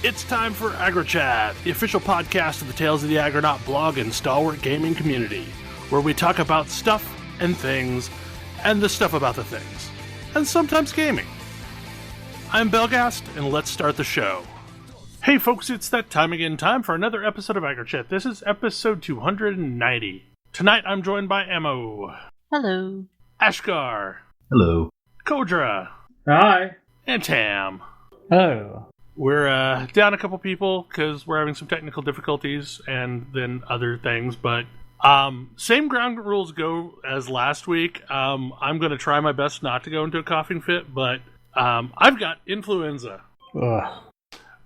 It's time for AggroChat, the official podcast of the Tales of the Aggronaut blog and stalwart gaming community, where we talk about stuff and things, and the stuff about the things, and sometimes gaming. I'm Belgast, and let's start the show. Hey folks, it's that time again, time for another episode of AggroChat. This is episode 290. Tonight I'm joined by Emo. Hello. Ashgar. Hello. Kodra. Hi. And Tam. Hello. We're down a couple people because we're having some technical difficulties and then other things, but same ground rules go as last week. I'm going to try my best not to go into a coughing fit, but I've got influenza. Ugh.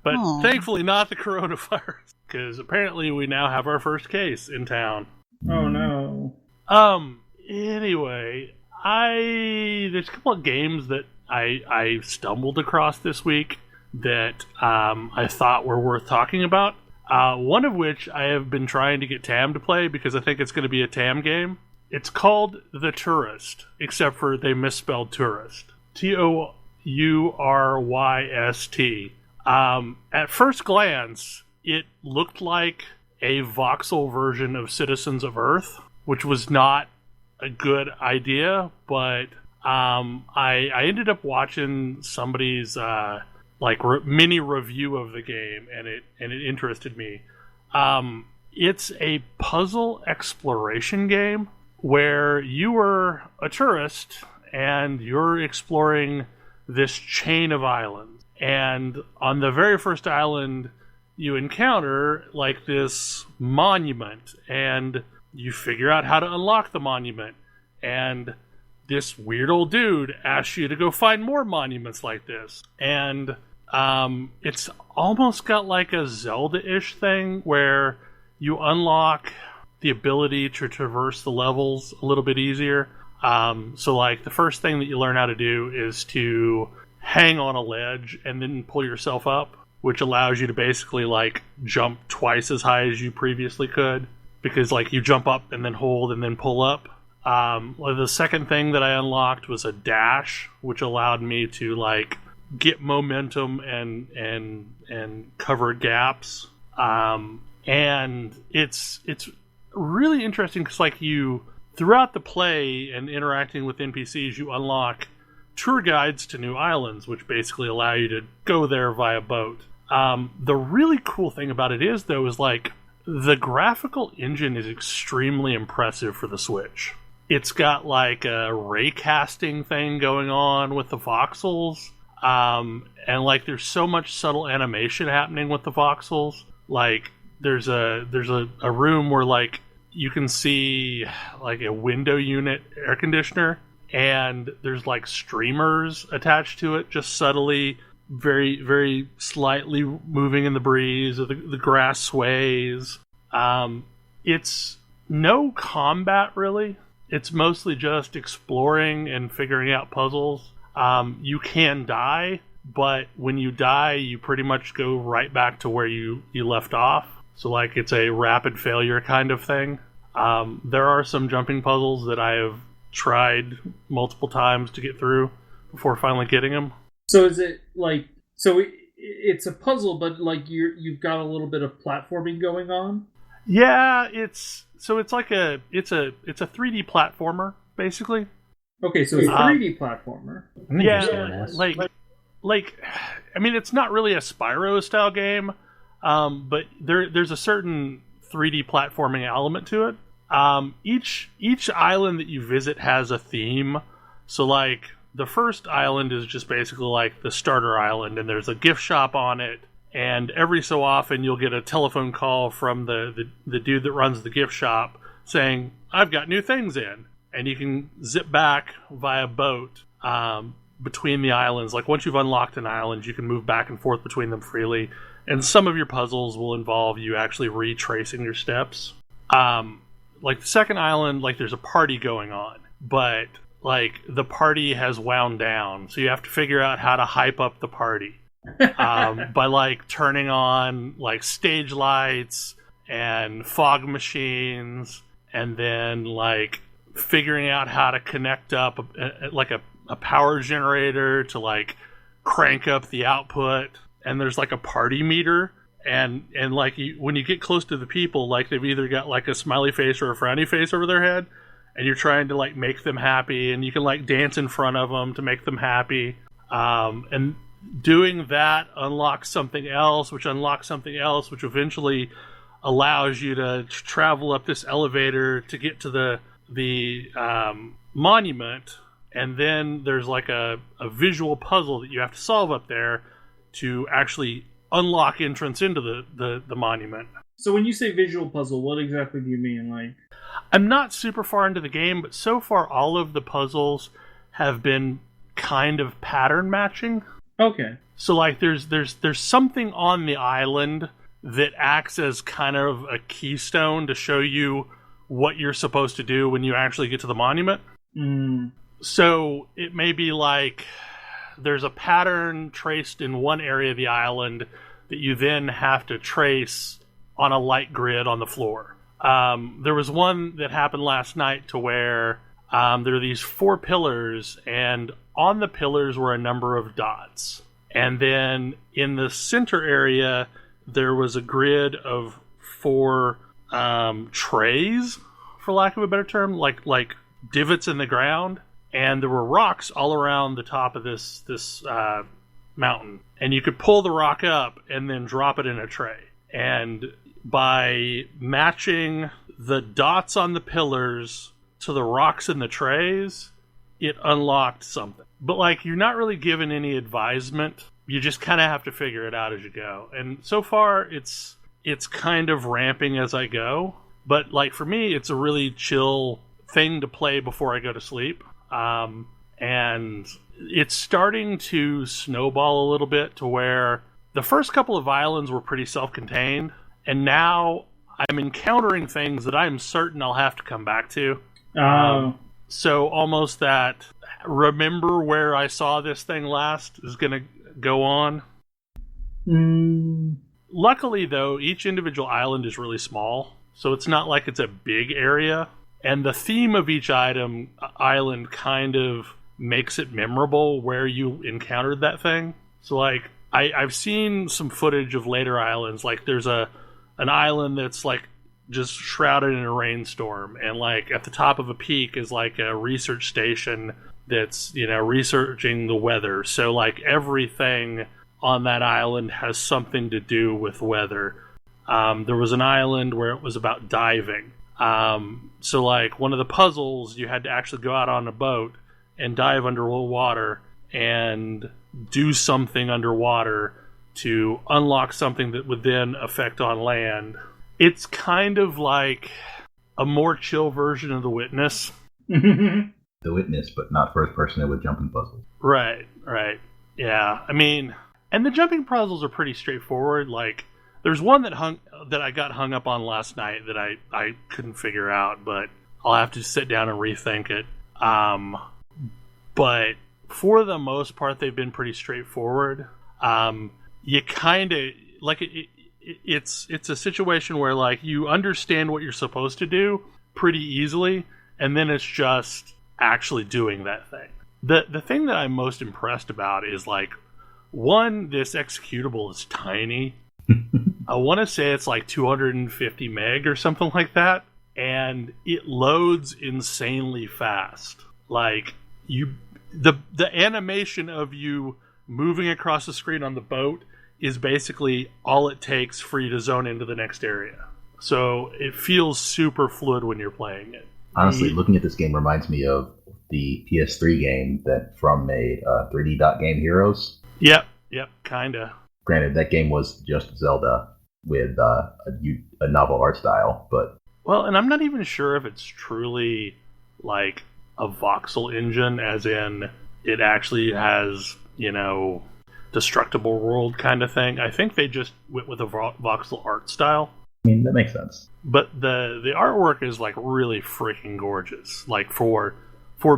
But thankfully not the coronavirus, because apparently we now have our first case in town. Oh no. Anyway, there's a couple of games that I stumbled across this week that I thought were worth talking about. One of which I have been trying to get Tam to play because I think it's going to be a Tam game. It's called The Touryst, except for they misspelled tourist. Touryst. At first glance, it looked like a voxel version of Citizens of Earth, which was not a good idea, but I ended up watching somebody's mini review of the game, and it interested me. It's a puzzle exploration game where you are a tourist and you're exploring this chain of islands. And on the very first island, you encounter like this monument, and you figure out how to unlock the monument. And this weird old dude asks you to go find more monuments like this. And it's almost got like a Zelda-ish thing where you unlock the ability to traverse the levels a little bit easier. So like the first thing that you learn how to do is to hang on a ledge and then pull yourself up, which allows you to basically like jump twice as high as you previously could, because like you jump up and then hold and then pull up. The second thing that I unlocked was a dash, which allowed me to like get momentum and cover gaps. And it's really interesting because like you throughout the play and interacting with NPCs, you unlock tour guides to new islands, which basically allow you to go there via boat. The really cool thing about it is, though, is like the graphical engine is extremely impressive for the Switch. It's got like a raycasting thing going on with the voxels, and like there's so much subtle animation happening with the voxels. Like there's a room where like you can see like a window unit air conditioner, and there's like streamers attached to it, just subtly, very, very slightly moving in the breeze, or the grass sways. It's no combat, really. It's mostly just exploring and figuring out puzzles. You can die, but when you die, you pretty much go right back to where you left off. So like it's a rapid failure kind of thing. There are some jumping puzzles that I have tried multiple times to get through before finally getting them. So is it like it's a puzzle, but like you've got a little bit of platforming going on? Yeah, it's like a 3D platformer basically. Okay, so it's a 3D platformer. Yeah, like I mean, it's not really a Spyro style game, but there's a certain 3D platforming element to it. Each island that you visit has a theme. So like the first island is just basically like the starter island, and there's a gift shop on it, and every so often you'll get a telephone call from the dude that runs the gift shop saying, I've got new things in. And you can zip back via boat between the islands. Like once you've unlocked an island, you can move back and forth between them freely. And some of your puzzles will involve you actually retracing your steps. Like the second island, like there's a party going on, but like the party has wound down. So you have to figure out how to hype up the party by like turning on like stage lights and fog machines, and then like figuring out how to connect up a power generator to like crank up the output. and there's like a party meter, and like when you get close to the people, like they've either got like a smiley face or a frowny face over their head, and you're trying to like make them happy, and you can like dance in front of them to make them happy, and doing that unlocks something else, which eventually allows you to travel up this elevator to get to the monument, and then there's like a visual puzzle that you have to solve up there to actually unlock entrance into the monument. So when you say visual puzzle, what exactly do you mean? Like, I'm not super far into the game, but so far all of the puzzles have been kind of pattern matching. Okay. So like there's something on the island that acts as kind of a keystone to show you what you're supposed to do when you actually get to the monument. Mm. So it may be like there's a pattern traced in one area of the island that you then have to trace on a light grid on the floor. There was one that happened last night to where there are these 4 pillars, and on the pillars were a number of dots. And then in the center area, there was a grid of 4 trays, for lack of a better term, like divots in the ground, and there were rocks all around the top of this mountain, and you could pull the rock up and then drop it in a tray. And by matching the dots on the pillars to the rocks in the trays, it unlocked something. But like, you're not really given any advisement. You just kind of have to figure it out as you go. And so far, it's kind of ramping as I go. But like for me, it's a really chill thing to play before I go to sleep. And it's starting to snowball a little bit to where the first couple of islands were pretty self-contained, and now I'm encountering things that I'm certain I'll have to come back to. So almost that remember where I saw this thing last is going to go on. Luckily, though, each individual island is really small, so it's not like it's a big area. And the theme of each island kind of makes it memorable where you encountered that thing. So, like, I've seen some footage of later islands. Like, there's an island that's, like, just shrouded in a rainstorm. And, like, at the top of a peak is, like, a research station that's, researching the weather. So, like, everything on that island has something to do with weather. There was an island where it was about diving. So like one of the puzzles, you had to actually go out on a boat and dive under water and do something underwater to unlock something that would then affect on land. It's kind of like a more chill version of The Witness. The Witness, but not first person with jumping puzzles. Right. Yeah, I mean, and the jumping puzzles are pretty straightforward. Like, there's one that I got hung up on last night that I couldn't figure out, but I'll have to sit down and rethink it. But for the most part, they've been pretty straightforward. You kind of like it's a situation where like you understand what you're supposed to do pretty easily, and then it's just actually doing that thing. The thing that I'm most impressed about is like, one, this executable is tiny. I want to say it's like 250 meg or something like that, and it loads insanely fast. Like the animation of you moving across the screen on the boat is basically all it takes for you to zone into the next area. So it feels super fluid when you're playing it. Honestly, looking at this game reminds me of the PS3 game that From made, 3D Dot Game Heroes. Yep, kinda. Granted, that game was just Zelda with a novel art style, but... Well, and I'm not even sure if it's truly, like, a voxel engine, as in it actually has, destructible world kind of thing. I think they just went with a voxel art style. I mean, that makes sense. But the artwork is, like, really freaking gorgeous. Like, for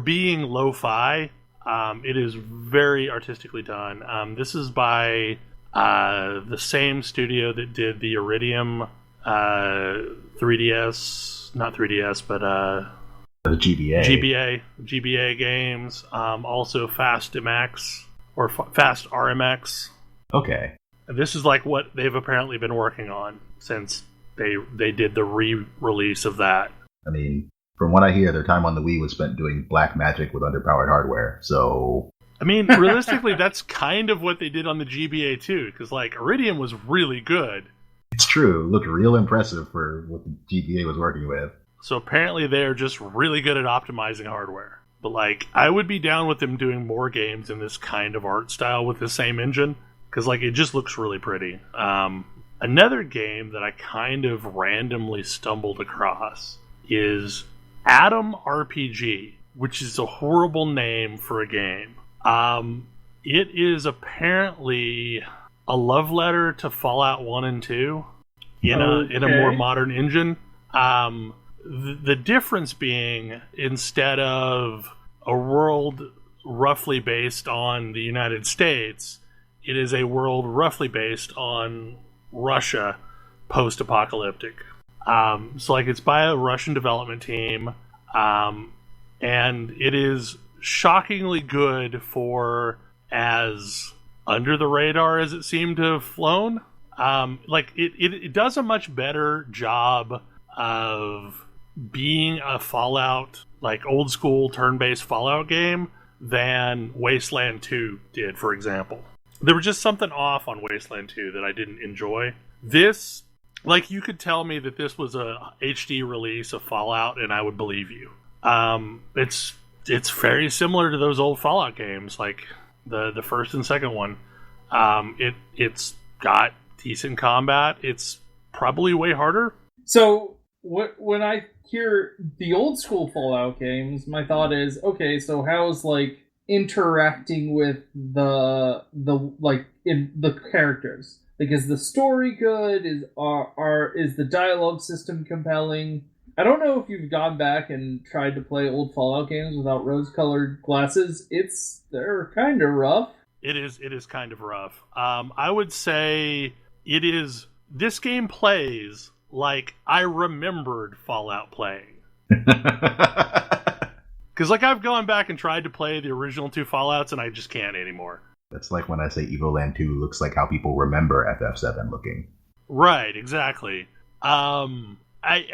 being lo-fi, it is very artistically done. This is by... the same studio that did the Iridium 3DS, not 3DS, but the GBA games. Also Fast MX or Fast RMX. Okay. And this is like what they've apparently been working on since they did the re-release of that. I mean, from what I hear, their time on the Wii was spent doing black magic with underpowered hardware, so... I mean, realistically, that's kind of what they did on the GBA too, because like Iridium was really good. It's true. It looked real impressive for what the GBA was working with. So apparently they're just really good at optimizing hardware. But like, I would be down with them doing more games in this kind of art style with the same engine, because like it just looks really pretty. Another game that I kind of randomly stumbled across is Atom RPG, which is a horrible name for a game. It is apparently a love letter to Fallout 1 and 2 in a more modern engine. The difference being, instead of a world roughly based on the United States, it is a world roughly based on Russia, post-apocalyptic. So like it's by a Russian development team, and it is shockingly good for as under the radar as it seemed to have flown. Like it does a much better job of being a Fallout, like old school turn-based Fallout game than Wasteland 2 did, for example. There was just something off on Wasteland 2 that I didn't enjoy. This, like, you could tell me that this was a HD release of Fallout and I would believe you. It's very similar to those old Fallout games, like the first and second one. It's got decent combat. It's probably way harder. So when I hear the old school Fallout games, my thought is, okay, so how's like interacting with the like in the characters? Like, is the story good? Is the dialogue system compelling? I don't know if you've gone back and tried to play old Fallout games without rose-colored glasses. They're kind of rough. It is kind of rough. I would say this game plays like I remembered Fallout playing. Because like I've gone back and tried to play the original 2 Fallouts and I just can't anymore. That's like when I say Evoland 2 looks like how people remember FF7 looking. Right, exactly. I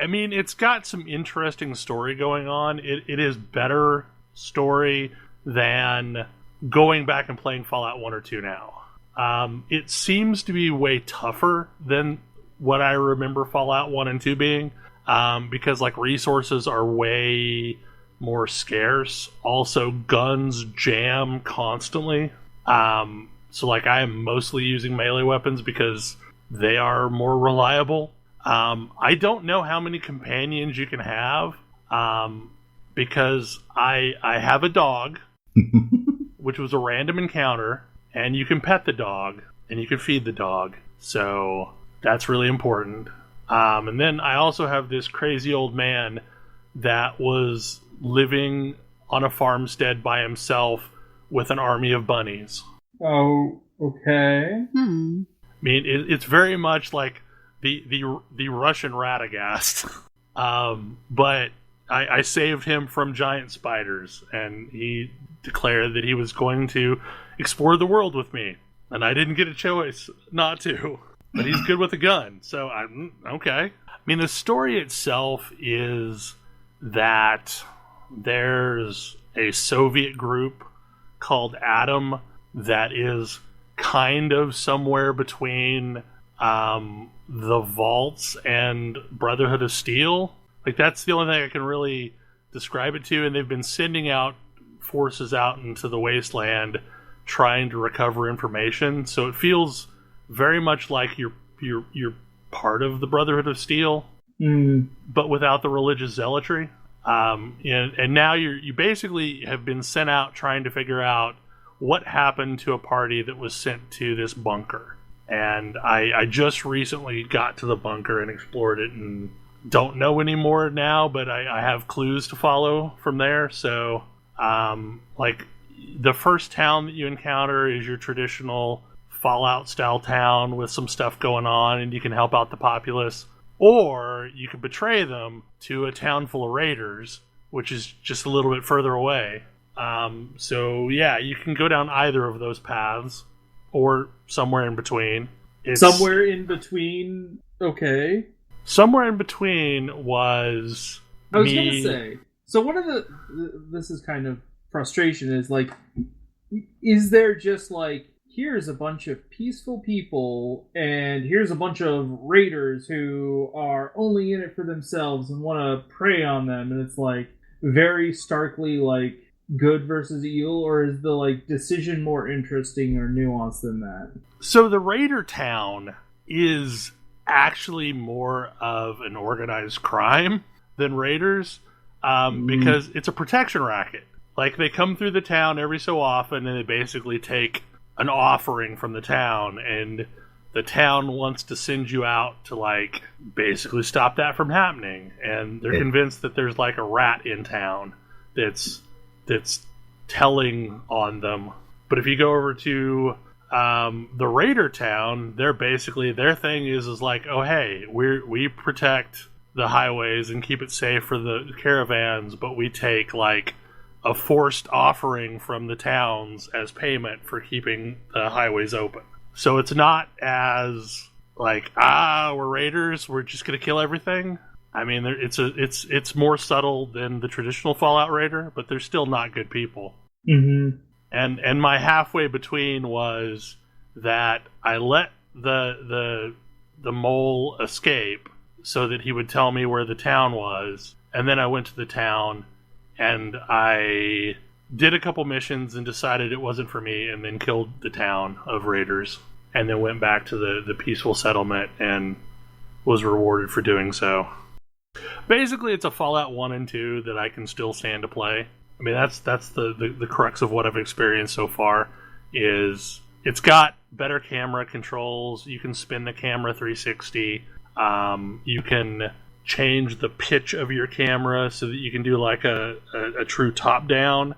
mean, it's got some interesting story going on. It is better story than going back and playing Fallout 1 or 2 now. It seems to be way tougher than what I remember Fallout 1 and 2 being, because like resources are way more scarce. Also, guns jam constantly. So like I am mostly using melee weapons because they are more reliable. I don't know how many companions you can have, because I have a dog, which was a random encounter, and you can pet the dog, and you can feed the dog, so that's really important. And then I also have this crazy old man that was living on a farmstead by himself with an army of bunnies. Oh, okay. I mean, it's very much like the Russian Radagast. But I saved him from giant spiders, and he declared that he was going to explore the world with me. And I didn't get a choice not to. But he's good with a gun, so I'm okay. I mean, the story itself is that there's a Soviet group called Atom that is kind of somewhere between the Vaults and Brotherhood of Steel. Like, that's the only thing I can really describe it to, and they've been sending out forces out into the wasteland trying to recover information, so it feels very much like you're part of the Brotherhood of Steel, but without the religious zealotry. And now you basically have been sent out trying to figure out what happened to a party that was sent to this bunker. And I just recently got to the bunker and explored it and don't know anymore now, but I have clues to follow from there. So, like, the first town that you encounter is your traditional Fallout-style town with some stuff going on, and you can help out the populace. Or you could betray them to a town full of raiders, which is just a little bit further away. So, yeah, you can go down either of those paths, or somewhere in between. Somewhere in between, okay. Somewhere in between was I was going to say, so one of this is kind of frustration, is like, is there just like, here's a bunch of peaceful people, and here's a bunch of raiders who are only in it for themselves and want to prey on them, and it's like, very starkly like, good versus evil, or is the like decision more interesting or nuanced than that? So the raider town is actually more of an organized crime than raiders, because it's a protection racket. Like, they come through the town every so often and they basically take an offering from the town, and the town wants to send you out to like basically stop that from happening, and they're convinced that there's like a rat in town that's telling on them. But if you go over to the raider town, they're basically, their thing is like, oh hey, we protect the highways and keep it safe for the caravans, but we take like a forced offering from the towns as payment for keeping the highways open. So it's not as like, we're raiders, we're just gonna kill everything. I mean, it's more subtle than the traditional Fallout raider, but they're still not good people. Mm-hmm. And my halfway between was that I let the mole escape so that he would tell me where the town was, and then I went to the town and I did a couple missions and decided it wasn't for me, and then killed the town of raiders, and then went back to the peaceful settlement and was rewarded for doing so. Basically, it's a Fallout 1 and 2 that I can still stand to play. I mean, that's the crux of what I've experienced so far, is it's got better camera controls. You can spin the camera 360. You can change the pitch of your camera so that you can do like a true top-down,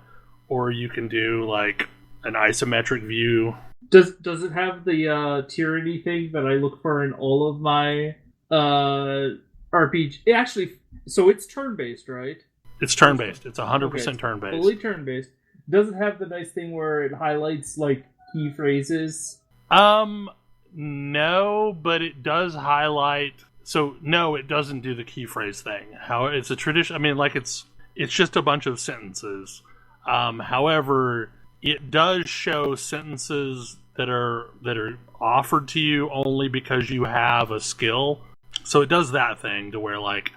or you can do like an isometric view. Does it have the tyranny thing that I look for in all of my RPG? Actually, so it's turn-based, right? It's turn-based. It's 100% turn-based. Fully turn-based. Does it have the nice thing where it highlights like key phrases? No, but it does highlight. So no, it doesn't do the key phrase thing. How it's a tradition. I mean, like it's just a bunch of sentences. However, it does show sentences that are offered to you only because you have a skill. So it does that thing to where like,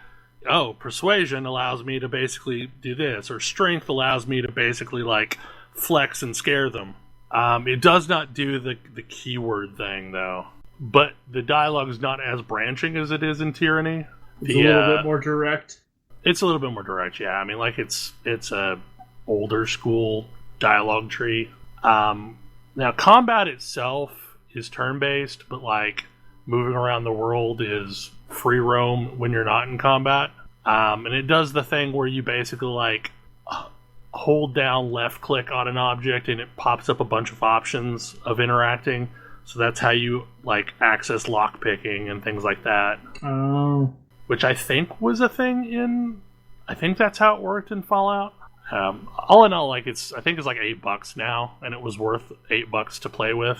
oh, persuasion allows me to basically do this, or strength allows me to basically like flex and scare them. It does not do the keyword thing though. But the dialogue is not as branching as it is in Tyranny. It's a little bit more direct. It's a little bit more direct, yeah. I mean, like it's a older school dialogue tree. Now, combat itself is turn-based, but like moving around the world is free roam when you're not in combat. And it does the thing where you basically like hold down left click on an object and it pops up a bunch of options of interacting. So that's how you like access lockpicking and things like that. Oh. Which I think was a thing in. I think that's how it worked in Fallout. All in all, like I think it's like $8 now, and it was worth $8 to play with.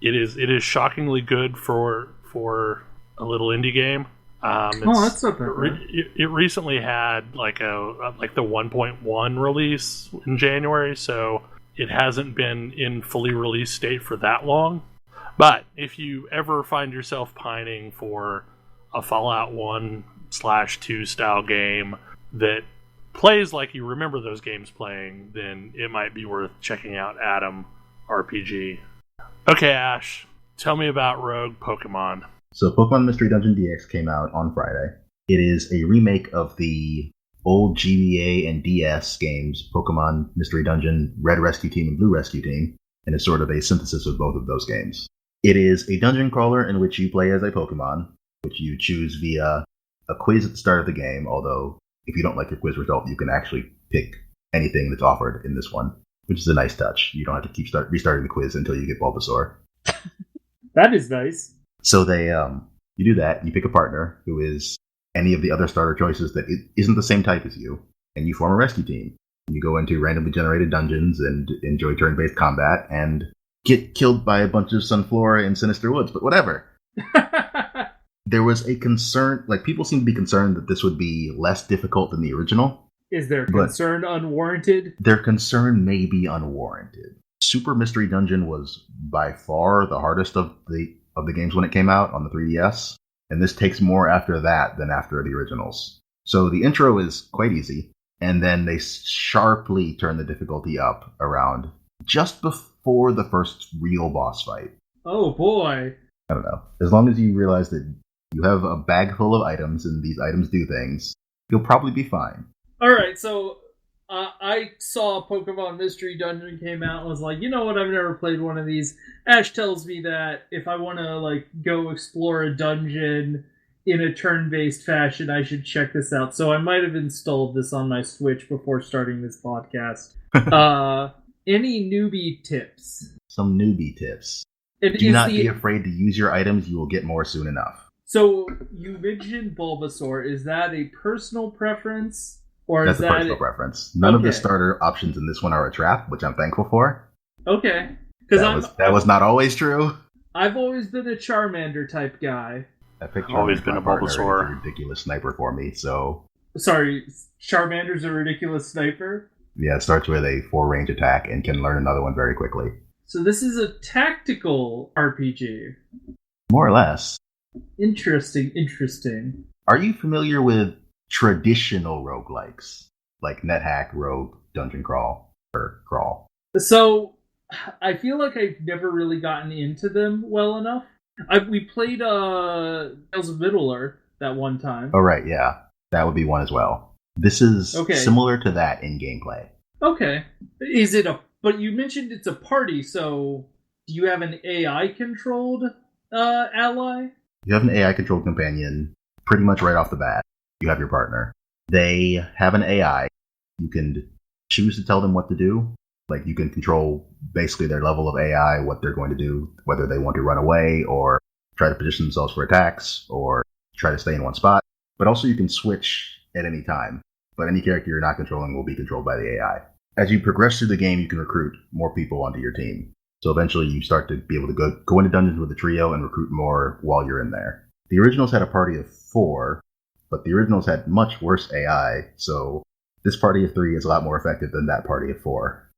It is shockingly good for a little indie game. That's not bad. It recently had like the 1.1 release in January, so it hasn't been in fully released state for that long. But if you ever find yourself pining for a Fallout 1/2 style game that plays like you remember those games playing, then it might be worth checking out Atom RPG. Okay, Ash, tell me about Rogue Pokemon. So Pokemon Mystery Dungeon DX came out on Friday. It is a remake of the old GBA and DS games, Pokemon Mystery Dungeon, Red Rescue Team and Blue Rescue Team, and is sort of a synthesis of both of those games. It is a dungeon crawler in which you play as a Pokemon, which you choose via a quiz at the start of the game, although if you don't like your quiz result, you can actually pick anything that's offered in this one, which is a nice touch. You don't have to keep restarting the quiz until you get Bulbasaur. That is nice. So you do that, and you pick a partner who is any of the other starter choices that isn't the same type as you, and you form a rescue team. You go into randomly generated dungeons and enjoy turn-based combat, and get killed by a bunch of Sunflora in Sinister Woods, but whatever. There was a concern, like people seem to be concerned that this would be less difficult than the original. Is their concern unwarranted? Their concern may be unwarranted. Super Mystery Dungeon was by far the hardest of the games when it came out on the 3DS, and this takes more after that than after the originals. So the intro is quite easy, and then they sharply turn the difficulty up around just before the first real boss fight. Oh boy. I don't know. As long as you realize that you have a bag full of items and these items do things, you'll probably be fine. Alright, so I saw Pokemon Mystery Dungeon came out and was like, you know what, I've never played one of these. Ash tells me that if I want to like go explore a dungeon in a turn-based fashion, I should check this out. So I might have installed this on my Switch before starting this podcast. Any newbie tips? Some newbie tips. Do not be afraid to use your items. You will get more soon enough. So you mentioned Bulbasaur. Is that a personal preference? Or That's is a that personal preference. None of the starter options in this one are a trap, which I'm thankful for. Okay. That was not always true. I've always been a Charmander type guy. I've always been a Bulbasaur. A ridiculous sniper for me, so... Sorry, Charmander's a ridiculous sniper? Yeah, it starts with a 4-range attack and can learn another one very quickly. So this is a tactical RPG. More or less. Interesting. Are you familiar with traditional roguelikes? Like NetHack, Rogue, Dungeon Crawl, or Crawl? So, I feel like I've never really gotten into them well enough. We played Tales of Middle-earth that one time. Oh, right, yeah. That would be one as well. This is similar to that in gameplay. Okay. But you mentioned it's a party, so do you have an AI-controlled ally? You have an AI-controlled companion pretty much right off the bat. You have your partner. They have an AI. You can choose to tell them what to do. Like, you can control basically their level of AI, what they're going to do, whether they want to run away or try to position themselves for attacks or try to stay in one spot. But also you can switch at any time. But any character you're not controlling will be controlled by the AI. As you progress through the game, you can recruit more people onto your team. So eventually you start to be able to go into dungeons with a trio and recruit more while you're in there. The originals had a party of 4, but the originals had much worse AI, so this party of 3 is a lot more effective than that party of 4.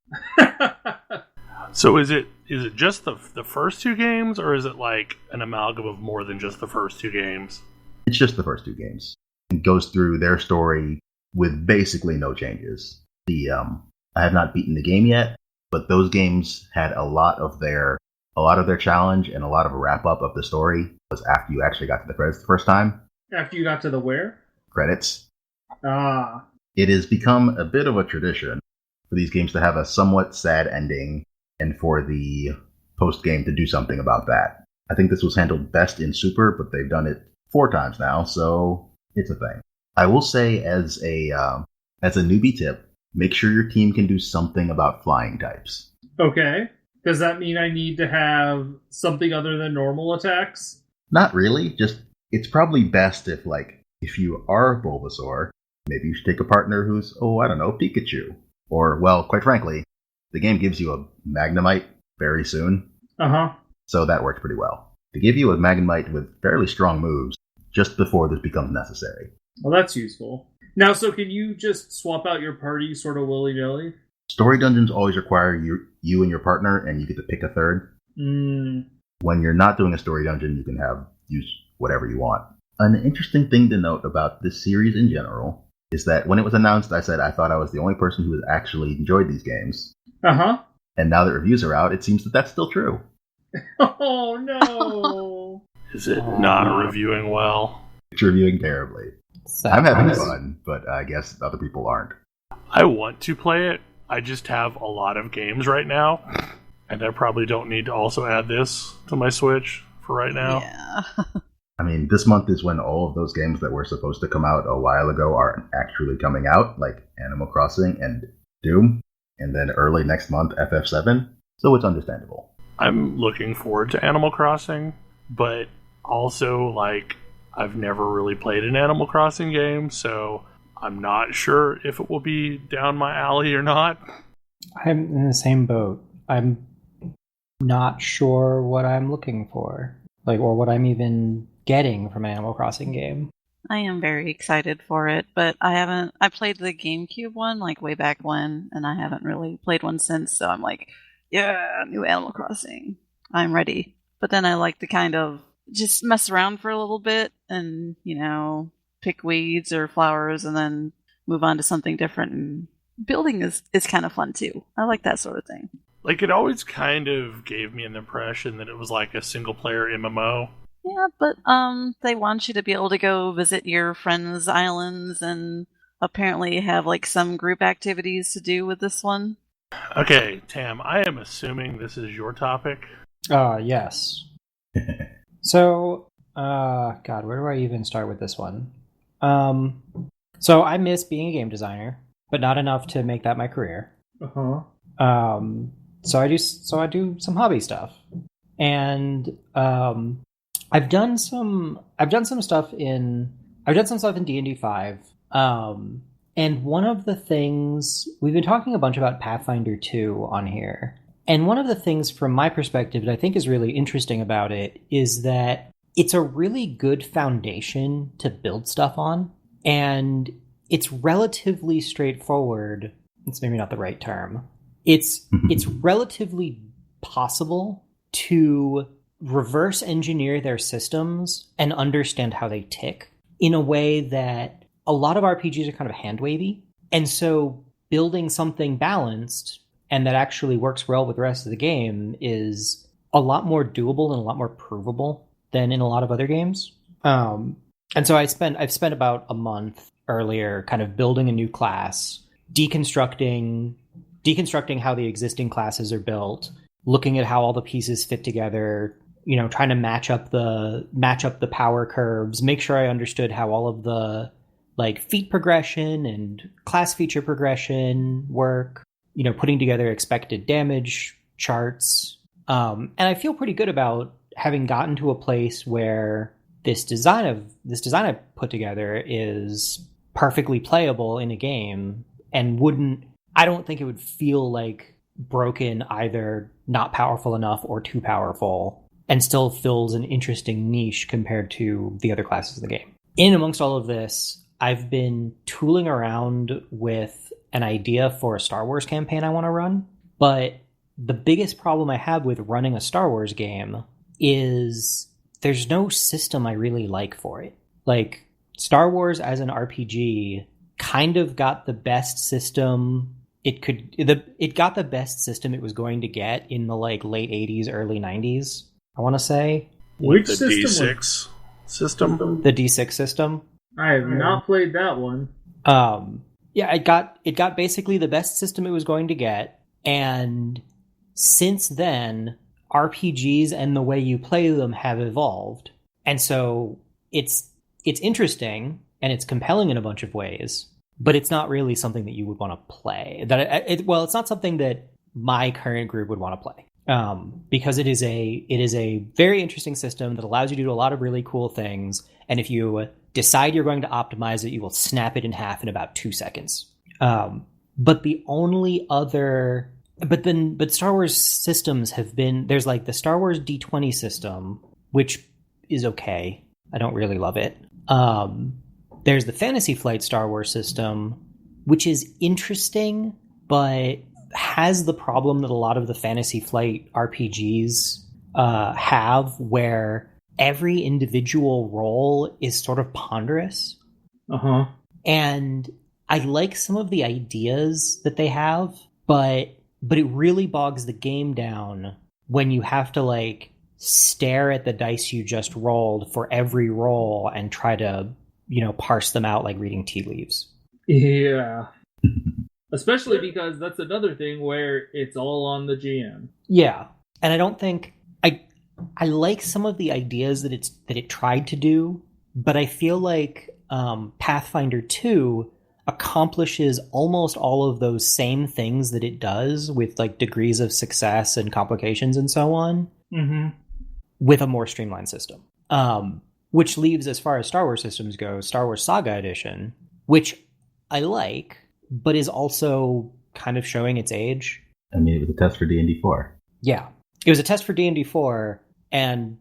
So is it just the first 2 games, or is it like an amalgam of more than just the first 2 games? It's just the first 2 games. It goes through their story with basically no changes. I have not beaten the game yet, but those games had a lot of their challenge and a lot of a wrap up of the story was after you actually got to the credits the first time. After you got to the where? Credits. Ah. It has become a bit of a tradition for these games to have a somewhat sad ending and for the post game to do something about that. I think this was handled best in Super, but they've done it 4 times now, so it's a thing. I will say as a newbie tip, make sure your team can do something about flying types. Okay. Does that mean I need to have something other than normal attacks? Not really. Just, it's probably best if you are Bulbasaur, maybe you should take a partner who's, Pikachu. Or, well, quite frankly, the game gives you a Magnemite very soon. Uh-huh. So that works pretty well. They give you a Magnemite with fairly strong moves just before this becomes necessary. Well, that's useful. Now, so can you just swap out your party sort of willy-nilly? Story dungeons always require you and your partner, and you get to pick a third. When you're not doing a story dungeon, you can use whatever you want. An interesting thing to note about this series in general is that when it was announced, I said I thought I was the only person who has actually enjoyed these games. Uh-huh. And now that reviews are out, it seems that that's still true. Oh, no. Is it not reviewing well? It's reviewing terribly. I'm having fun, but I guess other people aren't. I want to play it. I just have a lot of games right now, and I probably don't need to also add this to my Switch for right now. Yeah. I mean, this month is when all of those games that were supposed to come out a while ago are actually coming out, like Animal Crossing and Doom, and then early next month, FF7, so it's understandable. I'm looking forward to Animal Crossing, but also, I've never really played an Animal Crossing game, so I'm not sure if it will be down my alley or not. I'm in the same boat. I'm not sure what I'm looking for, or what I'm even getting from an Animal Crossing game. I am very excited for it, but I played the GameCube one way back when, and I haven't really played one since, so I'm like, yeah, new Animal Crossing. I'm ready. But then I like to kind of just mess around for a little bit and, pick weeds or flowers and then move on to something different. And building is kind of fun too. I like that sort of thing. It always kind of gave me an impression that it was like a single-player MMO. Yeah, but they want you to be able to go visit your friends' islands and apparently have some group activities to do with this one. Okay, Tam, I am assuming this is your topic. Yes. So, God, where do I even start with this one? So I miss being a game designer, but not enough to make that my career. So I do some hobby stuff, and I've done some stuff in D&D 5. And one of the things we've been talking a bunch about Pathfinder 2 on here. And one of the things from my perspective that I think is really interesting about it is that it's a really good foundation to build stuff on. And it's relatively straightforward. It's maybe not the right term. It's relatively possible to reverse engineer their systems and understand how they tick in a way that a lot of RPGs are kind of hand-wavy. And so building something balanced and that actually works well with the rest of the game is a lot more doable and a lot more provable than in a lot of other games. And so I've spent about a month earlier kind of building a new class, deconstructing how the existing classes are built, looking at how all the pieces fit together, trying to match up the power curves, make sure I understood how all of the feat progression and class feature progression work, putting together expected damage charts. And I feel pretty good about having gotten to a place where this design I put together is perfectly playable in a game and I don't think it would feel broken, either not powerful enough or too powerful, and still fills an interesting niche compared to the other classes of the game. In amongst all of this, I've been tooling around with an idea for a Star Wars campaign I want to run, but the biggest problem I have with running a Star Wars game is there's no system I really like for it. Star Wars as an RPG kind of got the best system it got the best system it was going to get in the late 80s, early 90s, I want to say. Which the system? D6 system? The D6 system. I have not played that one. Yeah, it got basically the best system it was going to get, and since then, RPGs and the way you play them have evolved. And so it's interesting and it's compelling in a bunch of ways, but it's not really something that you would want to play. It's not something that my current group would want to play. Because it is a very interesting system that allows you to do a lot of really cool things, and if you decide you're going to optimize it, you will snap it in half in about 2 seconds. But Star Wars systems have been, there's the Star Wars D20 system, which is okay. I don't really love it. There's the Fantasy Flight Star Wars system, which is interesting, but has the problem that a lot of the Fantasy Flight RPGs have, where every individual role is sort of ponderous. And I like some of the ideas that they have, but it really bogs the game down when you have to stare at the dice you just rolled for every roll and try to, parse them out like reading tea leaves. Yeah. Especially because that's another thing where it's all on the GM. Yeah. And I don't think I like some of the ideas that it tried to do, but I feel like Pathfinder 2 accomplishes almost all of those same things that it does with degrees of success and complications and so on, with a more streamlined system. Which leaves, as far as Star Wars systems go, Star Wars Saga Edition, which I like, but is also kind of showing its age. I mean, it was a test for D&D 4. Yeah. It was a test for D&D 4 and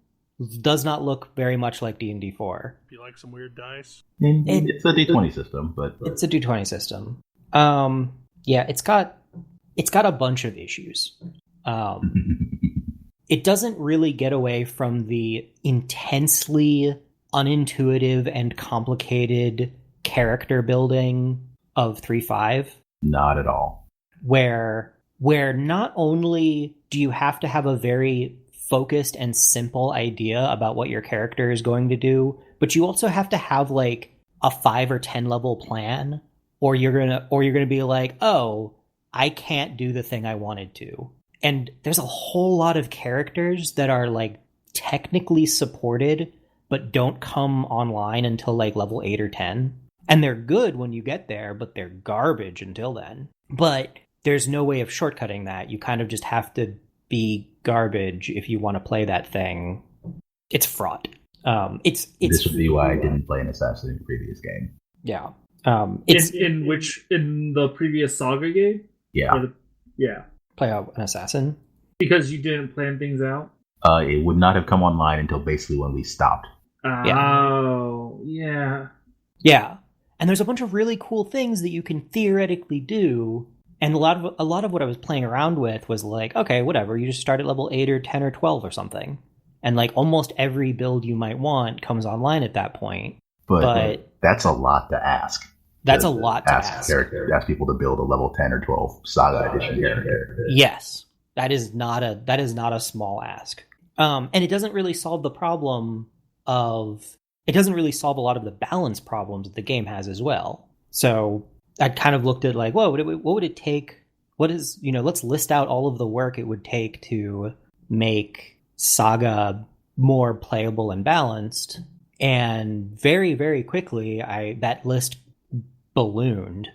does not look very much like D&D 4. You like some weird dice? It's a D20 system, but it's a D20 system. Yeah, it's got a bunch of issues. It doesn't really get away from the intensely unintuitive and complicated character building of 3.5. Not at all. Where not only do you have to have a very focused and simple idea about what your character is going to do, but you also have to have like a 5 or 10 level plan, or you're gonna be like, oh, I can't do the thing I wanted to. And there's a whole lot of characters that are like technically supported, but don't come online until like level 8 or 10. And they're good when you get there, but they're garbage until then. But there's no way of shortcutting that. You kind of just have to be garbage if you want to play that thing. It's fraught. It's This would be why I didn't play an assassin in the previous game. Yeah. In the previous Saga game? Yeah. Yeah. Play an assassin? Because you didn't plan things out? It would not have come online until basically when we stopped. Oh, yeah. Yeah. And there's a bunch of really cool things that you can theoretically do. And a lot of what I was playing around with was like, okay, whatever, you just start at level 8 or 10 or 12 or something. And like almost every build you might want comes online at that point. But that's a lot to ask. That's a lot to ask. Ask people to build a level 10 or 12 Saga Edition character. Yes. That is not a small ask. And it doesn't really solve the problem it doesn't really solve a lot of the balance problems that the game has as well. So I kind of looked at like, whoa, what would it take? Let's list out all of the work it would take to make Saga more playable and balanced. And very, very quickly, that list ballooned.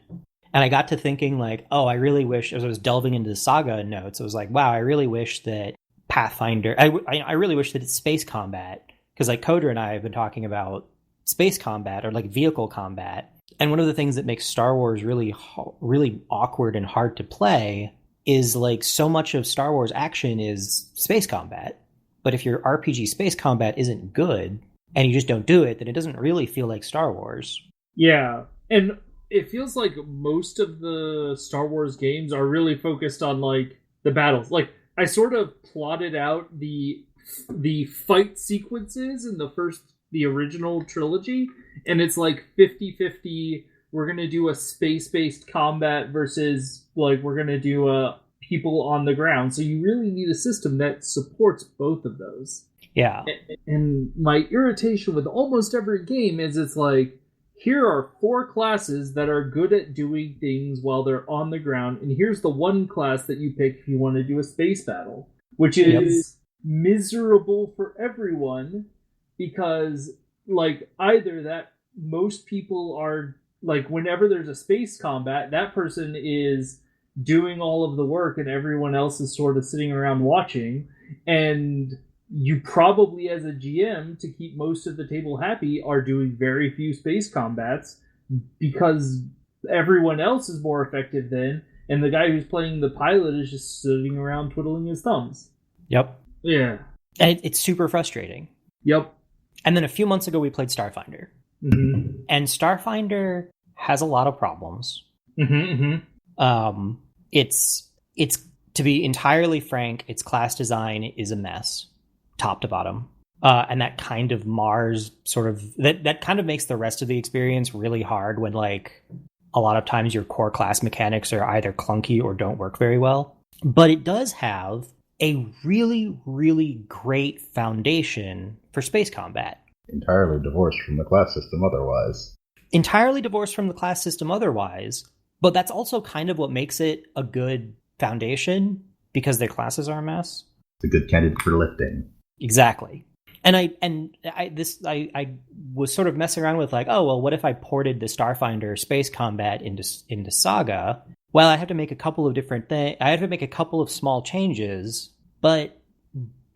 And I got to thinking like, oh, I really wish, as I was delving into the Saga notes, I was like, wow, I really wish that Pathfinder, I really wish that it's space combat. Because like Coder and I have been talking about space combat or like vehicle combat. And one of the things that makes Star Wars really, really awkward and hard to play is like so much of Star Wars action is space combat. But if your RPG space combat isn't good and you just don't do it, then it doesn't really feel like Star Wars. Yeah. And it feels like most of the Star Wars games are really focused on like the battles. Like I sort of plotted out the fight sequences in the original trilogy, and it's like 50-50. We're gonna do a space-based combat versus like we're gonna do a people on the ground. So you really need a system that supports both of those. Yeah. And my irritation with almost every game is it's like, here are 4 classes that are good at doing things while they're on the ground, and here's the one class that you pick if you want to do a space battle, which is miserable for everyone, because like either that most people are like, whenever there's a space combat, that person is doing all of the work and everyone else is sort of sitting around watching, and you probably as a GM, to keep most of the table happy, are doing very few space combats because everyone else is more effective then, and the guy who's playing the pilot is just sitting around twiddling his thumbs. Yep. Yeah. And it's super frustrating. Yep. And then a few months ago, we played Starfinder. Mm-hmm. And Starfinder has a lot of problems. Mm-hmm, mm-hmm. It's to be entirely frank, its class design is a mess, top to bottom. And that kind of mars that kind of makes the rest of the experience really hard when like a lot of times your core class mechanics are either clunky or don't work very well. But it does have a really, really great foundation for space combat. Entirely divorced from the class system otherwise. But that's also kind of what makes it a good foundation, because their classes are a mess. It's a good candidate for lifting. Exactly. And I was sort of messing around with like, oh, well, what if I ported the Starfinder space combat into Saga? Well, I have to make a couple of different things. I have to make a couple of small changes, but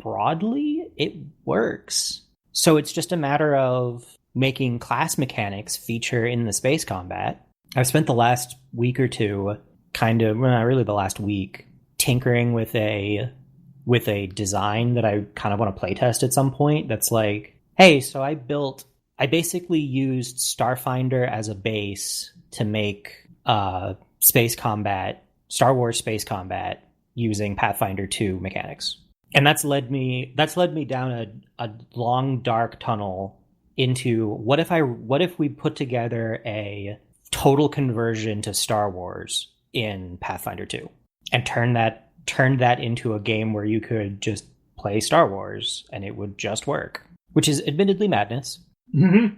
broadly, it works. So it's just a matter of making class mechanics feature in the space combat. I've spent the last week or two, not really the last week, tinkering with a with a design that I kind of want to playtest at some point. That's like, hey, so I basically used Starfinder as a base to make space combat, Star Wars space combat using Pathfinder 2 mechanics. And that's led me down a long dark tunnel into what if we put together a total conversion to Star Wars in Pathfinder 2 and turned that into a game where you could just play Star Wars and it would just work, which is admittedly madness. Mm-hmm.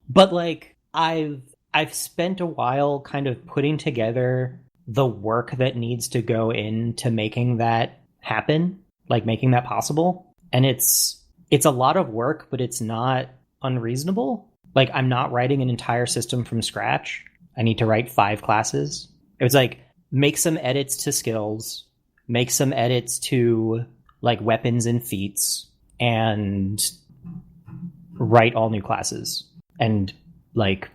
But like I've spent a while kind of putting together the work that needs to go into making that happen, like making that possible. And it's a lot of work, but it's not unreasonable. Like, I'm not writing an entire system from scratch. I need to write 5 classes. It was like, make some edits to skills, make some edits to like weapons and feats, and write all new classes, and like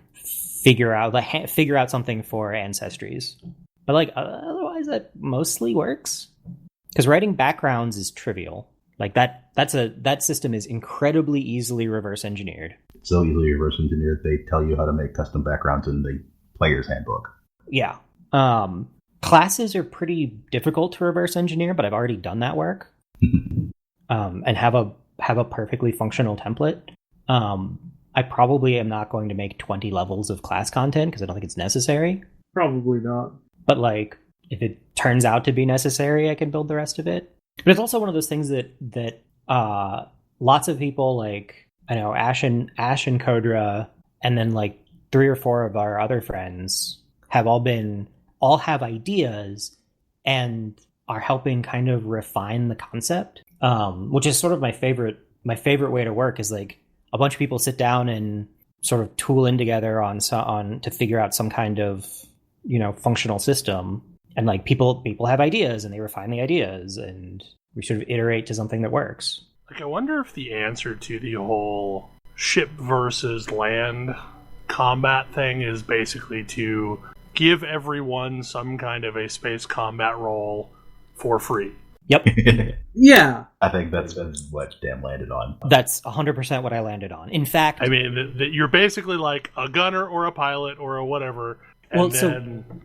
figure out something for ancestries. But like otherwise, that mostly works because writing backgrounds is trivial. Like that system is incredibly easily reverse engineered. So easily reverse engineered, they tell you how to make custom backgrounds in the player's handbook. Yeah. Classes are pretty difficult to reverse engineer, but I've already done that work. And have a perfectly functional template. I probably am not going to make 20 levels of class content because I don't think it's necessary. Probably not. But like, if it turns out to be necessary, I can build the rest of it. But it's also one of those things that lots of people, like, I know Ash and Kodra, and then like 3 or 4 of our other friends all have ideas and are helping kind of refine the concept, which is sort of my favorite way to work. Is like a bunch of people sit down and sort of tool in together on to figure out some kind of, you know, functional system. And like people have ideas and they refine the ideas and we sort of iterate to something that works. Like, I wonder if the answer to the whole ship versus land combat thing is basically to give everyone some kind of a space combat role for free. Yep. Yeah. I think that's what Dan landed on. That's 100% what I landed on. In fact, I mean, you're basically like a gunner or a pilot or a whatever, and then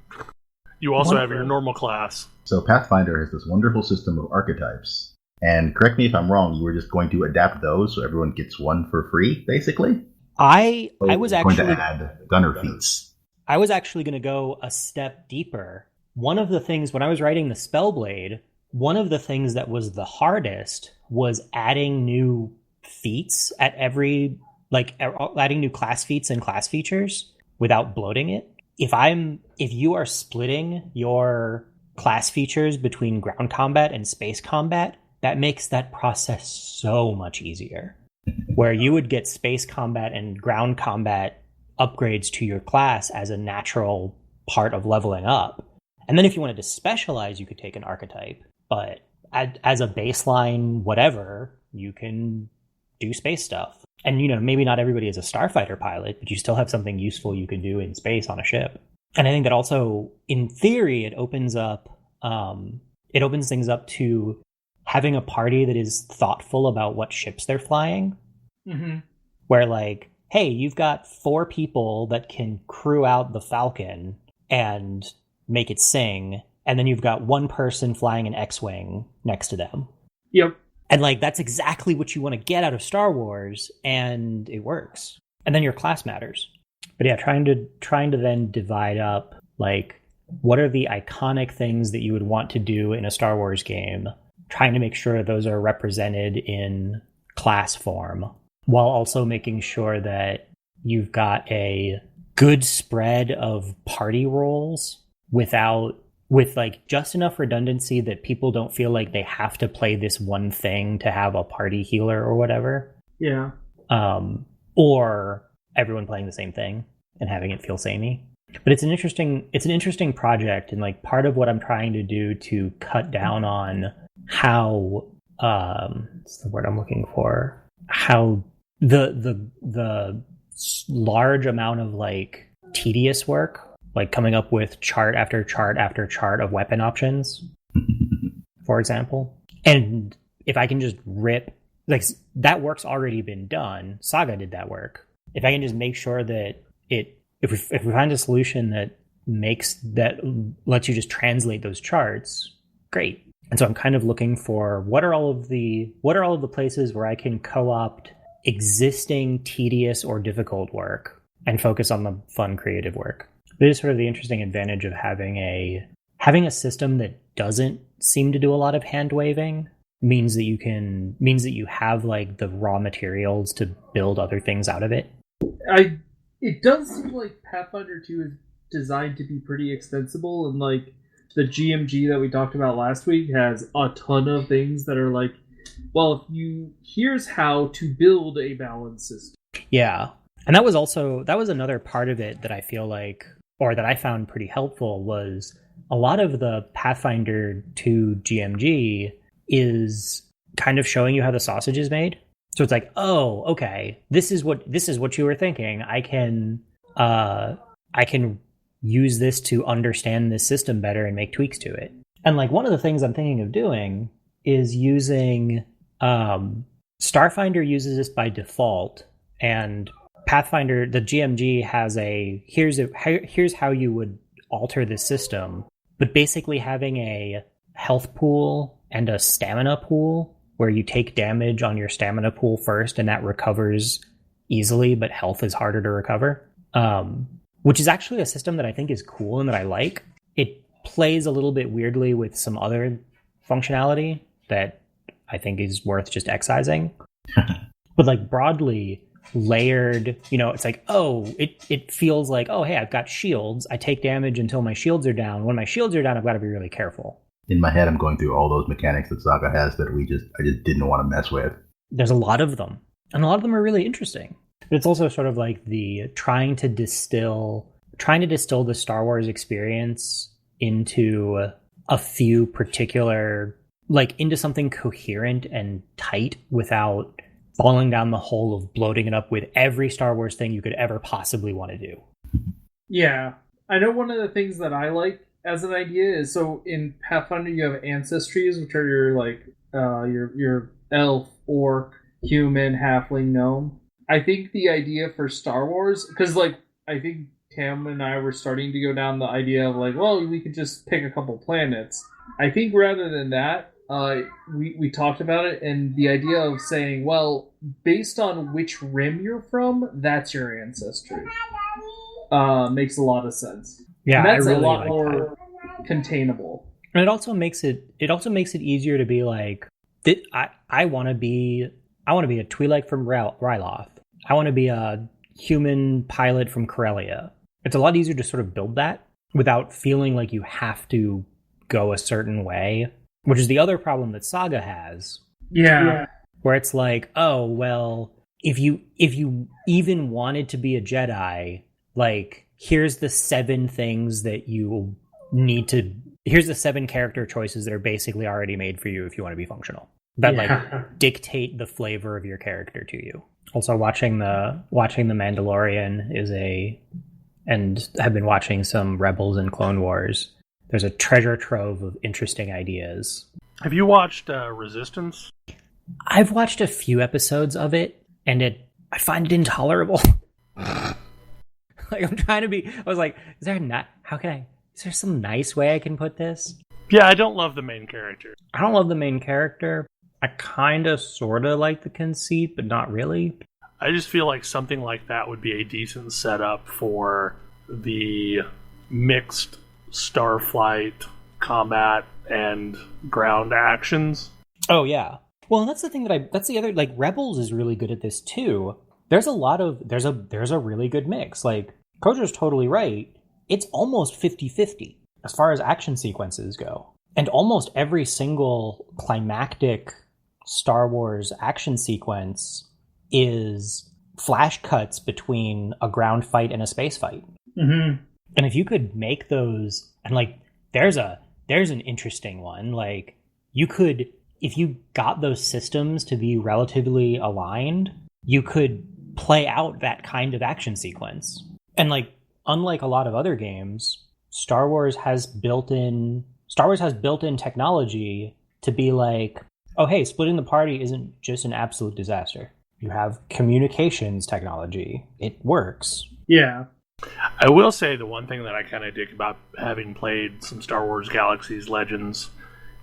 you also have your normal class. So Pathfinder has this wonderful system of archetypes. And correct me if I'm wrong, you were just going to adapt those so everyone gets one for free, basically? I was actually going to add gunner feats. I was actually going to go a step deeper. One of the things, when I was writing the Spellblade, one of the things that was the hardest was adding new feats at every, like, adding new class feats and class features without bloating it. If you are splitting your class features between ground combat and space combat, that makes that process so much easier. Where you would get space combat and ground combat upgrades to your class as a natural part of leveling up. And then if you wanted to specialize, you could take an archetype. But as a baseline whatever, you can do space stuff. And, you know, maybe not everybody is a starfighter pilot, but you still have something useful you can do in space on a ship. And I think that also, in theory, it opens things up to having a party that is thoughtful about what ships they're flying. Mm-hmm. Where, like, hey, you've got 4 people that can crew out the Falcon and make it sing, and then you've got 1 person flying an X-Wing next to them. Yep. And, like, that's exactly what you want to get out of Star Wars, and it works. And then your class matters. But yeah, trying to then divide up, like, what are the iconic things that you would want to do in a Star Wars game, trying to make sure those are represented in class form, while also making sure that you've got a good spread of party roles with like just enough redundancy that people don't feel like they have to play this one thing to have a party healer or whatever. Yeah. Or everyone playing the same thing and having it feel samey. But it's an interesting project, and like part of what I'm trying to do to cut down on how what's the word I'm looking for? How the large amount of like tedious work, like coming up with chart after chart after chart of weapon options, for example. And if I can just rip, like, that work's already been done. Saga did that work. If I can just make sure that if we find a solution that lets you just translate those charts, great. And so I'm kind of looking for what are all of the places where I can co-opt existing tedious or difficult work and focus on the fun creative work. It is sort of the interesting advantage of having a system that doesn't seem to do a lot of hand waving means that you have like the raw materials to build other things out of it. It does seem like Pathfinder 2 is designed to be pretty extensible, and like the GMG that we talked about last week has a ton of things that are like, well, here's how to build a balanced system. Yeah. And that was another part of it that I feel like, or that I found pretty helpful, was a lot of the Pathfinder 2 GMG is kind of showing you how the sausage is made. So it's like, oh, okay, this is what you were thinking. I can use this to understand this system better and make tweaks to it. And like one of the things I'm thinking of doing is using Starfinder uses this by default, and Pathfinder, the GMG has here's how you would alter this system, but basically having a health pool and a stamina pool where you take damage on your stamina pool first and that recovers easily, but health is harder to recover. Which is actually a system that I think is cool and that I like. It plays a little bit weirdly with some other functionality that I think is worth just excising. But like broadly layered, it's like, oh, it feels like, oh, hey, I've got shields. I take damage until my shields are down. When my shields are down, I've got to be really careful. In my head, I'm going through all those mechanics that Saga has that I just didn't want to mess with. There's a lot of them, and a lot of them are really interesting. But it's also sort of like the trying to distill the Star Wars experience into a few particular, like into something coherent and tight without falling down the hole of bloating it up with every Star Wars thing you could ever possibly want to do. Yeah. I know one of the things that I like as an idea is, so in Pathfinder you have ancestries, which are your like your elf, orc, human, halfling, gnome. I think the idea for Star Wars, because like I think Tam and I were starting to go down the idea of like, well, we could just pick a couple planets. I think rather than that, we talked about it, and the idea of saying, well, based on which rim you're from, that's your ancestry. Makes a lot of sense. Yeah, and that's I really a lot like more containable. And it also makes it easier to be like, I want to be a Twi'lek from Ryloth. I want to be a human pilot from Corellia. It's a lot easier to sort of build that without feeling like you have to go a certain way, which is the other problem that Saga has. Yeah. Where it's like, oh, well, if you even wanted to be a Jedi, like, here's the 7 things that you need to... Here's the 7 character choices that are basically already made for you if you want to be functional. That like dictate the flavor of your character to you. Also, watching the Mandalorian and have been watching some Rebels and Clone Wars. There's a treasure trove of interesting ideas. Have you watched Resistance? I've watched a few episodes of it, and I find it intolerable. Like I'm trying to be. I was like, is there some nice way I can put this? Yeah, I don't love the main character. I don't love the main character. I kind of, sort of like the conceit, but not really. I just feel like something like that would be a decent setup for the mixed starflight combat and ground actions. Oh, yeah. Well, and that's the thing that's the other, like, Rebels is really good at this, too. There's a really good mix. Like, Kojo's totally right. It's almost 50-50 as far as action sequences go. And almost every single climactic Star Wars action sequence is flash cuts between a ground fight and a space fight. Mm-hmm. And if you could make those, and like, there's an interesting one. Like, you could, if you got those systems to be relatively aligned, you could play out that kind of action sequence. And like, unlike a lot of other games, Star Wars has built-in technology to be like, oh, hey, splitting the party isn't just an absolute disaster. You have communications technology. It works. Yeah. I will say the one thing that I kind of dig about having played some Star Wars Galaxies Legends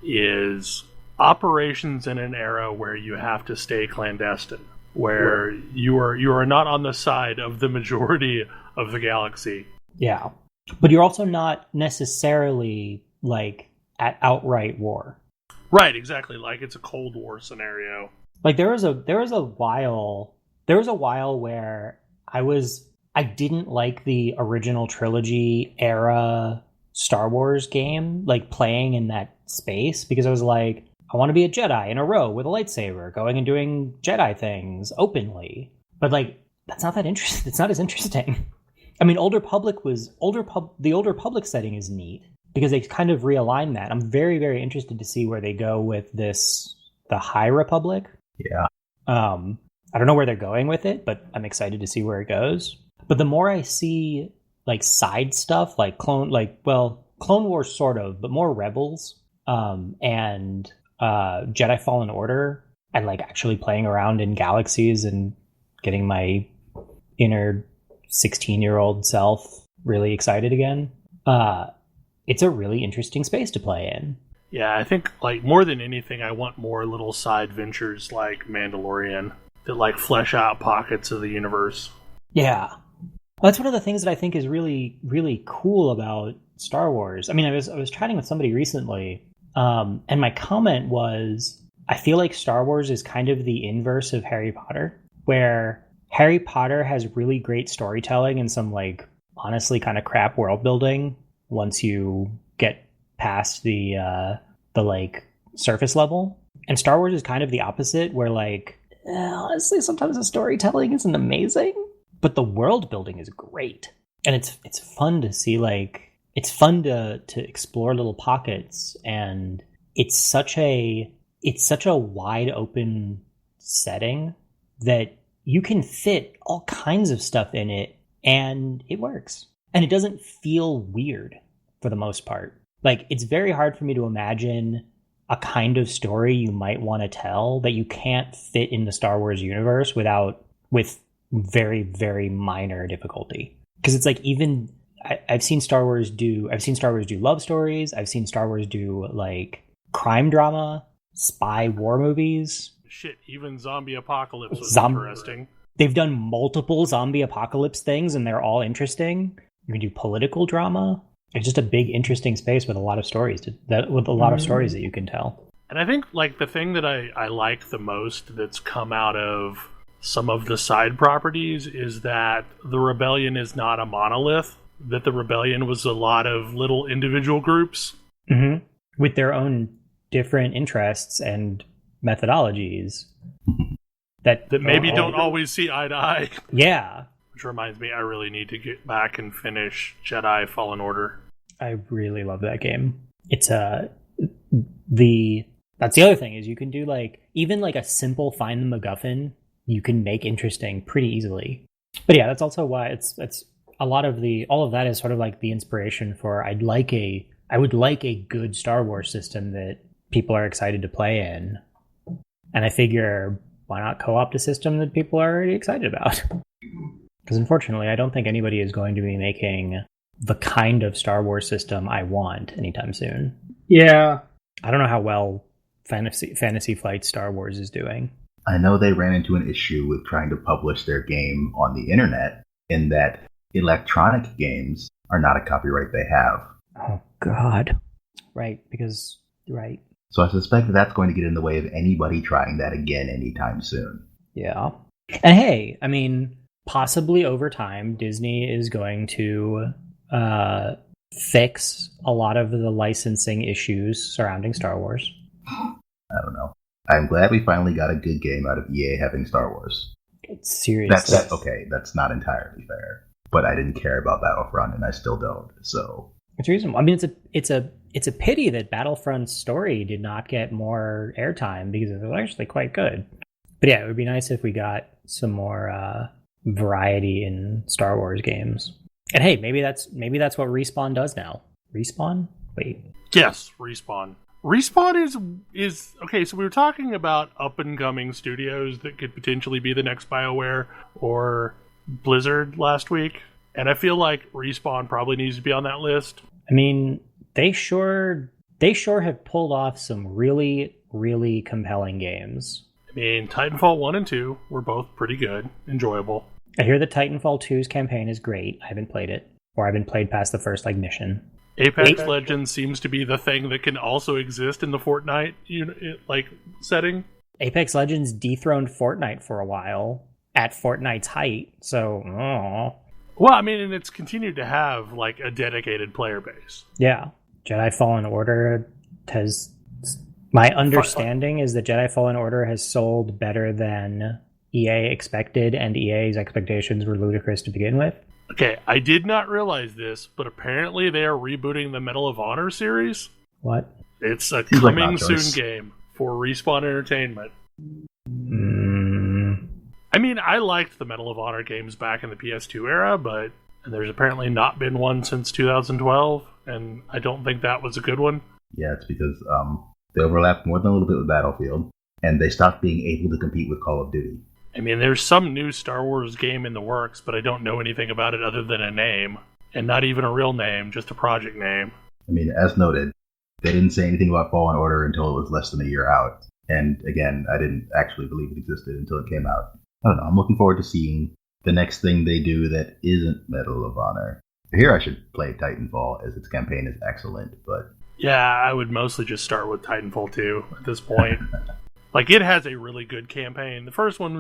is operations in an era where you have to stay clandestine, where you are not on the side of the majority of the galaxy. Yeah. But you're also not necessarily, like, at outright war. Right, exactly. Like it's a Cold War scenario. Like there was a while where I didn't like the original trilogy era Star Wars game, like playing in that space, because I was like, I want to be a Jedi in a row with a lightsaber, going and doing Jedi things openly. But like, that's not that interesting. It's not as interesting. I mean, the Older Public setting is neat because they kind of realigned that. I'm very, very interested to see where they go with the High Republic. Yeah. I don't know where they're going with it, but I'm excited to see where it goes. But the more I see like side stuff, like Clone Wars sort of, but more Rebels, and Jedi Fallen Order, and like actually playing around in galaxies and getting my inner 16-year-old self really excited again. It's a really interesting space to play in. Yeah, I think like more than anything, I want more little side ventures like Mandalorian that like flesh out pockets of the universe. Yeah. Well, that's one of the things that I think is really, really cool about Star Wars. I mean, I was chatting with somebody recently, and my comment was, I feel like Star Wars is kind of the inverse of Harry Potter, where Harry Potter has really great storytelling and some like honestly kind of crap world building once you get past the like surface level. And Star Wars is kind of the opposite, where like honestly sometimes the storytelling isn't amazing, but the world building is great. And it's fun to see, like it's fun to explore little pockets, and it's such a wide open setting that you can fit all kinds of stuff in it and it works. And it doesn't feel weird for the most part. Like, it's very hard for me to imagine a kind of story you might want to tell that you can't fit in the Star Wars universe with very, very minor difficulty. Because it's like, even I've seen Star Wars do love stories. I've seen Star Wars do like crime drama, spy war movies. Shit, even zombie apocalypse was interesting. They've done multiple zombie apocalypse things, and they're all interesting. You can do political drama. It's just a big, interesting space with a lot of stories that you can tell. And I think like the thing that I like the most that's come out of some of the side properties is that the rebellion is not a monolith. That the rebellion was a lot of little individual groups. Mm-hmm. With their own different interests and methodologies. that maybe don't always see eye to eye. Yeah. Which reminds me, I really need to get back and finish Jedi Fallen Order. I really love that game. It's that's the other thing, is you can do like even like a simple find the MacGuffin you can make interesting pretty easily. But yeah, that's also why it's a lot of all of that is sort of like the inspiration for I would like a good Star Wars system that people are excited to play in. And I figure, why not co-opt a system that people are already excited about? Because unfortunately, I don't think anybody is going to be making the kind of Star Wars system I want anytime soon. Yeah. I don't know how well Fantasy Flight Star Wars is doing. I know they ran into an issue with trying to publish their game on the internet, in that electronic games are not a copyright they have. Oh, God. Right, because... Right. So I suspect that's going to get in the way of anybody trying that again anytime soon. Yeah. And hey, I mean, possibly over time, Disney is going to fix a lot of the licensing issues surrounding Star Wars. I don't know. I'm glad we finally got a good game out of EA having Star Wars. Seriously. That's not entirely fair. But I didn't care about Battlefront, and I still don't. So it's reasonable. I mean, it's a pity that Battlefront's story did not get more airtime, because it was actually quite good. But yeah, it would be nice if we got some more variety in Star Wars games. And hey, maybe that's what Respawn does now. Respawn? Wait. Yes, Respawn. Respawn is okay. So we were talking about up and coming studios that could potentially be the next BioWare or Blizzard last week, and I feel like Respawn probably needs to be on that list. I mean, they sure have pulled off some really, really compelling games. I mean, Titanfall 1 and 2 were both pretty good, enjoyable. I hear the Titanfall 2's campaign is great. I haven't played it, or I haven't played past the first mission. Apex Legends seems to be the thing that can also exist in the Fortnite setting. Apex Legends dethroned Fortnite for a while at Fortnite's height, so well, I mean, and it's continued to have like a dedicated player base. Yeah, Jedi Fallen Order has. My understanding is that Jedi Fallen Order has sold better than EA expected, and EA's expectations were ludicrous to begin with. Okay, I did not realize this, but apparently they are rebooting the Medal of Honor series. What? It's a coming soon game for Respawn Entertainment. I mean, I liked the Medal of Honor games back in the PS2 era, but there's apparently not been one since 2012, and I don't think that was a good one. Yeah, it's because they overlapped more than a little bit with Battlefield, and they stopped being able to compete with Call of Duty. I mean, there's some new Star Wars game in the works, but I don't know anything about it other than a name, and not even a real name, just a project name. I mean, as noted, they didn't say anything about Fallen Order until it was less than a year out. And again, I didn't actually believe it existed until it came out. I don't know, I'm looking forward to seeing the next thing they do that isn't Medal of Honor. Here I should play Titanfall, as its campaign is excellent, but... Yeah, I would mostly just start with Titanfall 2 at this point. Like, it has a really good campaign. The first one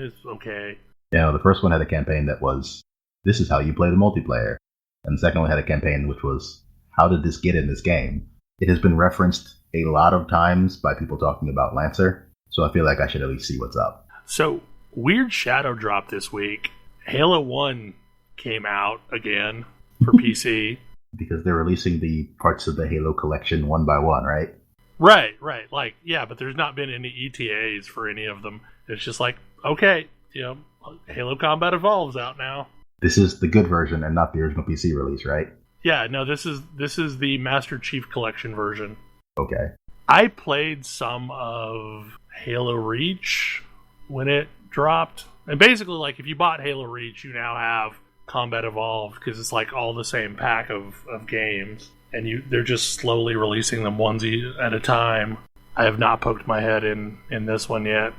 is okay. Yeah, the first one had a campaign that was, this is how you play the multiplayer. And the second one had a campaign which was, how did this get in this game? It has been referenced a lot of times by people talking about Lancer, so I feel like I should at least see what's up. So, weird shadow drop this week. Halo 1 came out again for PC. Because they're releasing the parts of the Halo collection one by one, right? Right. Like, yeah, but there's not been any ETAs for any of them. It's just like, okay, Halo Combat Evolved's out now. This is the good version and not the original PC release, right? Yeah, no, this is the Master Chief Collection version. Okay. I played some of Halo Reach when it dropped. And basically, like, if you bought Halo Reach, you now have Combat Evolved, because it's like all the same pack of games. And they're just slowly releasing them onesie at a time. I have not poked my head in this one yet.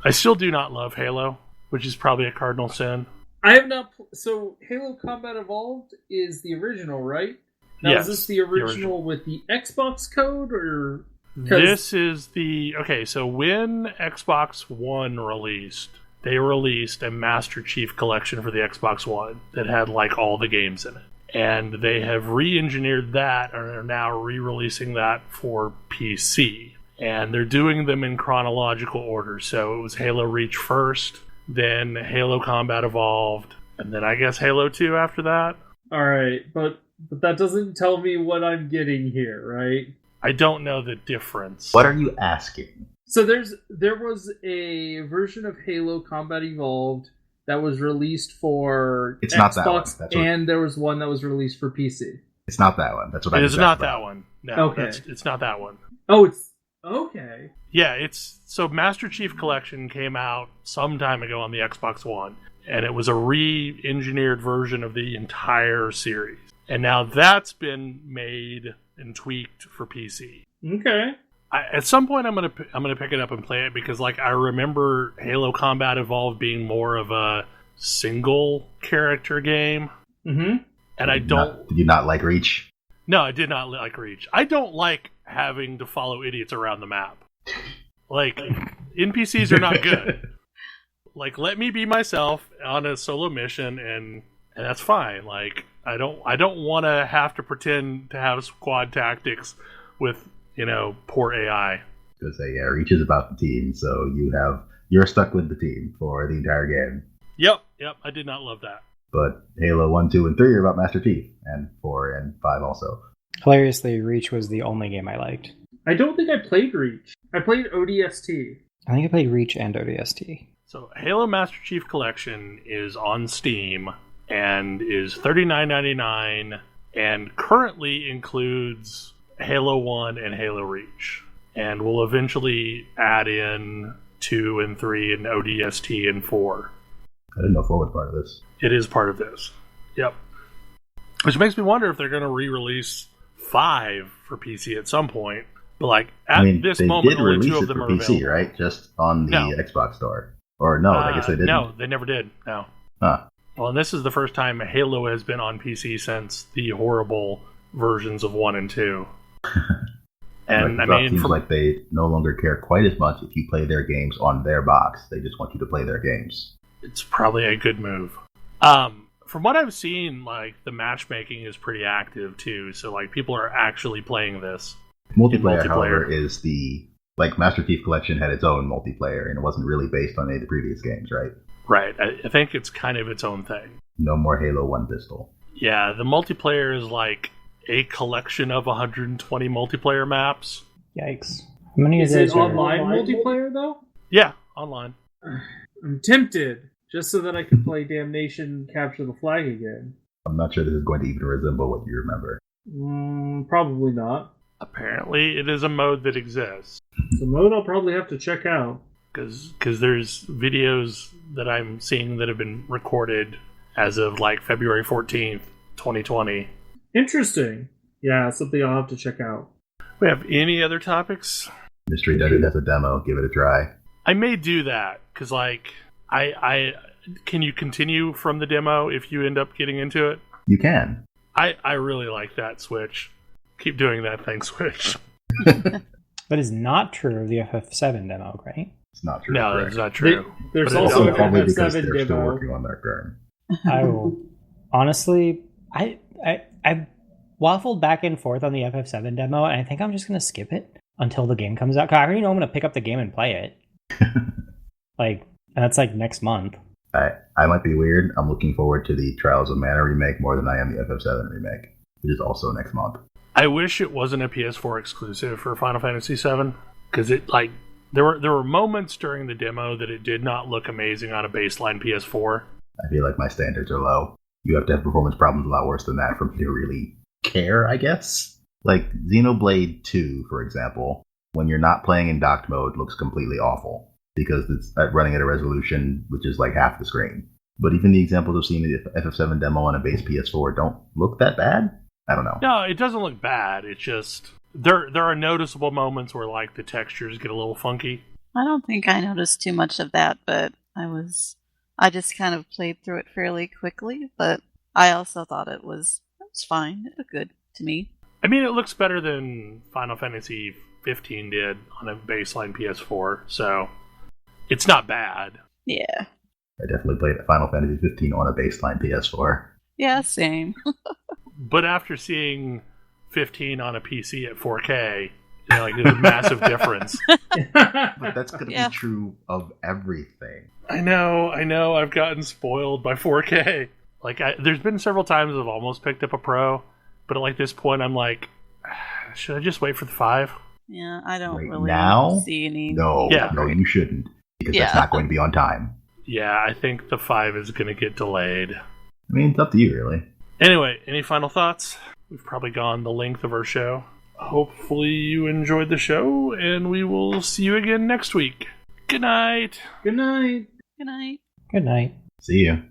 I still do not love Halo, which is probably a cardinal sin. I have not... So, Halo Combat Evolved is the original, right? Now, yes, is this the original with the Xbox code, or... This is the... Okay, so when Xbox One released, they released a Master Chief Collection for the Xbox One that had, like, all the games in it. And they have re-engineered that and are now re-releasing that for PC. And they're doing them in chronological order. So it was Halo Reach first, then Halo Combat Evolved, and then I guess Halo 2 after that. Alright, but that doesn't tell me what I'm getting here, right? I don't know the difference. What are you asking? So there was a version of Halo Combat Evolved that was released for it's Xbox, not that one. And there was one that was released for PC. It's not that one. That's what I It is not that one. No, okay. It's not that one. Oh, it's... Okay. Yeah, so Master Chief Collection came out some time ago on the Xbox One, and it was a re-engineered version of the entire series. And now that's been made and tweaked for PC. Okay. At some point, I'm gonna pick it up and play it, because like I remember Halo Combat Evolved being more of a single character game. Mm-hmm. And Did you not like Reach? No, I did not like Reach. I don't like having to follow idiots around the map. Like, NPCs are not good. Like, let me be myself on a solo mission, and that's fine. Like, I don't want to have to pretend to have squad tactics with, poor AI. Because Reach is about the team, so you're stuck with the team for the entire game. Yep, I did not love that. But Halo 1, 2, and 3 are about Master Chief, and 4 and 5 also. Hilariously, Reach was the only game I liked. I don't think I played Reach. I played ODST. I think I played Reach and ODST. So Halo Master Chief Collection is on Steam and is $39.99 and currently includes Halo 1 and Halo Reach. And we'll eventually add in 2 and 3 and ODST and 4. I didn't know 4 was part of this. It is part of this. Yep. Which makes me wonder if they're going to re-release 5 for PC at some point. But like at this moment, only 2 of them are PC, available. right? Just on the Xbox store. Or no, I guess they didn't. No, they never did. No. Huh. Well, and this is the first time Halo has been on PC since the horrible versions of 1 and 2. And Microsoft seems like they no longer care quite as much if you play their games on their box. They just want you to play their games. It's probably a good move. From what I've seen, like the matchmaking is pretty active too. So like people are actually playing this. Multiplayer, however, is like Master Chief Collection had its own multiplayer, and it wasn't really based on any of the previous games, right? Right. I think it's kind of its own thing. No more Halo 1 pistol. Yeah, the multiplayer is like a collection of 120 multiplayer maps. Yikes. How many is it online multiplayer, though? Yeah, online. I'm tempted, just so that I can play Damnation Capture the Flag again. I'm not sure this is going to even resemble what you remember. Probably not. Apparently, it is a mode that exists. It's a mode I'll probably have to check out. Because there's videos that I'm seeing that have been recorded as of like February 14th, 2020. Interesting. Yeah, something I'll have to check out. We have any other topics? Mystery Dungeon has a demo. Give it a try. I may do that, because like, I can you continue from the demo if you end up getting into it? You can. I really like that Switch. Keep doing that thing, Switch. That is not true of the FF7 demo, right? It's not true. No, it's not true. There's also an probably because FF7 they're demo. still working on their term. I will honestly, I waffled back and forth on the FF7 demo, and I think I'm just gonna skip it until the game comes out. 'Cause I already know I'm gonna pick up the game and play it. And that's like next month. I might be weird. I'm looking forward to the Trials of Mana remake more than I am the FF7 remake, which is also next month. I wish it wasn't a PS4 exclusive for Final Fantasy VII, because it like there were moments during the demo that it did not look amazing on a baseline PS4. I feel like my standards are low. You have to have performance problems a lot worse than that for me to really care, I guess. Like Xenoblade 2, for example, when you're not playing in docked mode, looks completely awful because it's running at a resolution which is like half the screen. But even the examples of seeing the FF7 demo on a base PS4 don't look that bad. I don't know. No, it doesn't look bad. It's just there are noticeable moments where like the textures get a little funky. I don't think I noticed too much of that, but I just kind of played through it fairly quickly, but I also thought it was fine. It looked good to me. I mean, it looks better than Final Fantasy 15 did on a baseline PS4, so it's not bad. Yeah. I definitely played Final Fantasy 15 on a baseline PS4. Yeah, same. But after seeing 15 on a PC at 4K, like there's a massive difference. But that's going to be true of everything. I know. I've gotten spoiled by 4K. Like, there's been several times I've almost picked up a Pro, but at like this point, I'm like, should I just wait for the 5? Yeah, I don't right really now? see any. No, you shouldn't, because that's not going to be on time. Yeah, I think the 5 is going to get delayed. I mean, it's up to you, really. Anyway, any final thoughts? We've probably gone the length of our show. Hopefully you enjoyed the show, and we will see you again next week. Good night. Good night. Good night. Good night. See you.